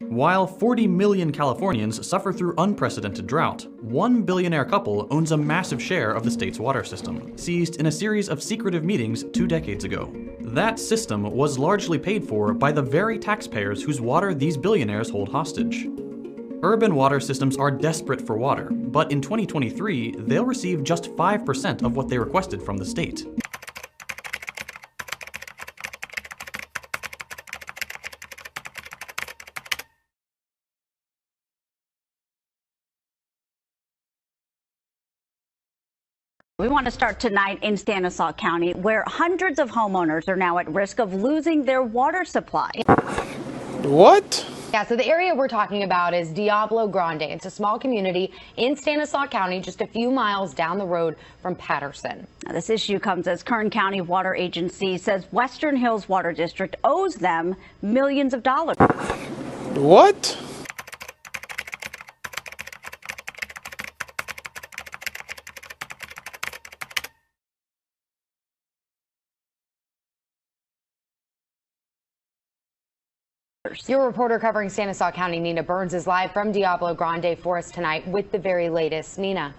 While 40 million Californians suffer through unprecedented drought, one billionaire couple owns a massive share of the state's water system, seized in a series of secretive meetings 2 decades ago. That system was largely paid for by the very taxpayers whose water these billionaires hold hostage. Urban water systems are desperate for water, but in 2023, they'll receive just 5% of what they requested from the state. We want to start tonight in Stanislaus County, where hundreds of homeowners are now at risk of losing their water supply. What? Yeah, so the area we're talking about is Diablo Grande. It's a small community in Stanislaus County, just a few miles down the road from Patterson. Now, this issue comes as Kern County Water Agency says Western Hills Water District owes them millions of dollars. What? Your reporter covering Stanislaus County, Nina Burns, is live from Diablo Grande for us tonight with the very latest. Nina.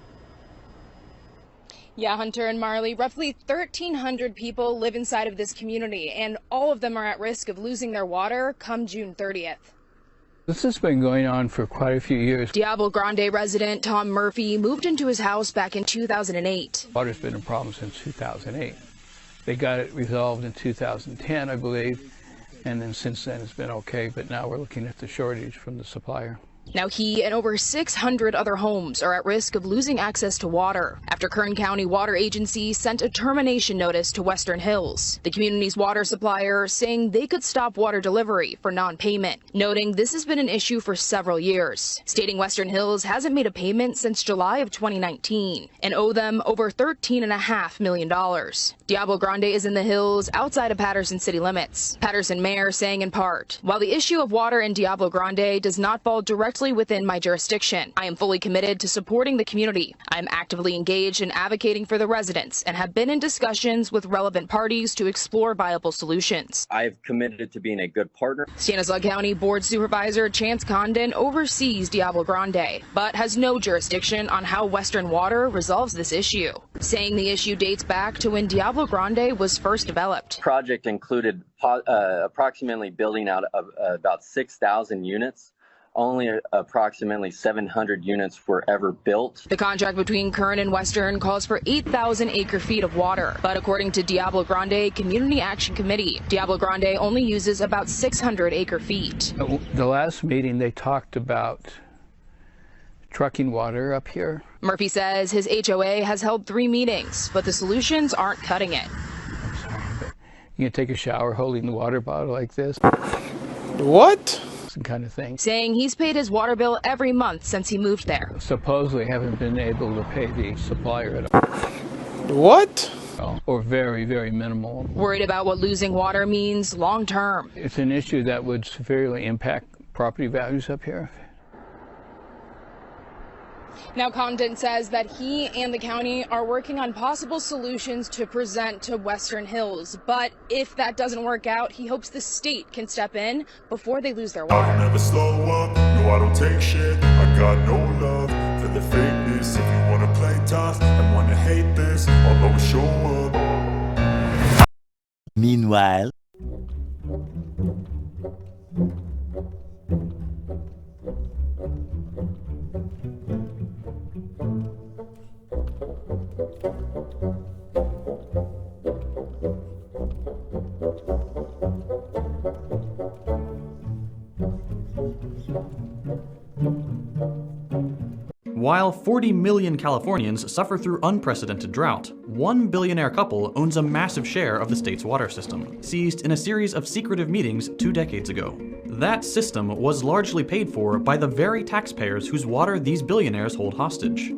Yeah, Hunter and Marley, roughly 1,300 people live inside of this community, and all of them are at risk of losing their water come June 30th. This has been going on for quite a few years. Diablo Grande resident Tom Murphy moved into his house back in 2008. Water's been a problem since 2008. They got it resolved in 2010, I believe. And then since then it's been okay, but now we're looking at the shortage from the supplier. Now he and over 600 other homes are at risk of losing access to water after Kern County Water Agency sent a termination notice to Western Hills, the community's water supplier, saying they could stop water delivery for non-payment, noting this has been an issue for several years, stating Western Hills hasn't made a payment since July of 2019 and owe them over $13.5 million. Diablo Grande is in the hills outside of Patterson city limits. Patterson mayor saying in part, while the issue of water in Diablo Grande does not fall directly within my jurisdiction, I am fully committed to supporting the community. I am actively engaged in advocating for the residents and have been in discussions with relevant parties to explore viable solutions. I've committed to being a good partner. Stanislaus County Board Supervisor Chance Condon oversees Diablo Grande, but has no jurisdiction on how Western Water resolves this issue, saying the issue dates back to when Diablo Grande was first developed. The project included approximately building out about 6,000 units. Only approximately 700 units were ever built. The contract between Kern and Western calls for 8,000 acre-feet of water, but according to Diablo Grande Community Action Committee, Diablo Grande only uses about 600 acre-feet. The last meeting they talked about trucking water up here. Murphy says his HOA has held 3 meetings, but the solutions aren't cutting it. I'm sorry, but you can take a shower holding the water bottle like this. What? Kind of thing. Saying he's paid his water bill every month since he moved there. Supposedly haven't been able to pay the supplier at all. What? Or very, very minimal. Worried about what losing water means long term. It's an issue that would severely impact property values up here. Now, Condon says that he and the county are working on possible solutions to present to Western Hills. But if that doesn't work out, he hopes the state can step in before they lose their water. I'll never slow up, no I don't take shit. I got no love for the fakeness. If you wanna play tough and wanna hate this, I'll always show up. Meanwhile, While 40 million Californians suffer through unprecedented drought, one billionaire couple owns a massive share of the state's water system, seized in a series of secretive meetings 2 decades ago. That system was largely paid for by the very taxpayers whose water these billionaires hold hostage.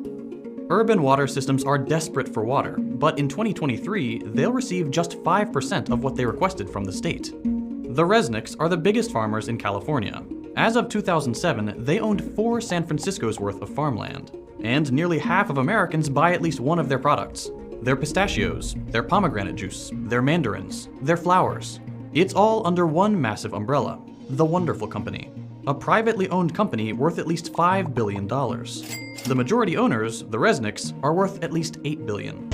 Urban water systems are desperate for water, but in 2023, they'll receive just 5% of what they requested from the state. The Resnicks are the biggest farmers in California. As of 2007, they owned 4 San Francisco's worth of farmland. And nearly half of Americans buy at least one of their products. Their pistachios, their pomegranate juice, their mandarins, their flowers. It's all under one massive umbrella, the Wonderful Company. a privately owned company worth at least $5 billion. The majority owners, the Resnicks, are worth at least $8 billion.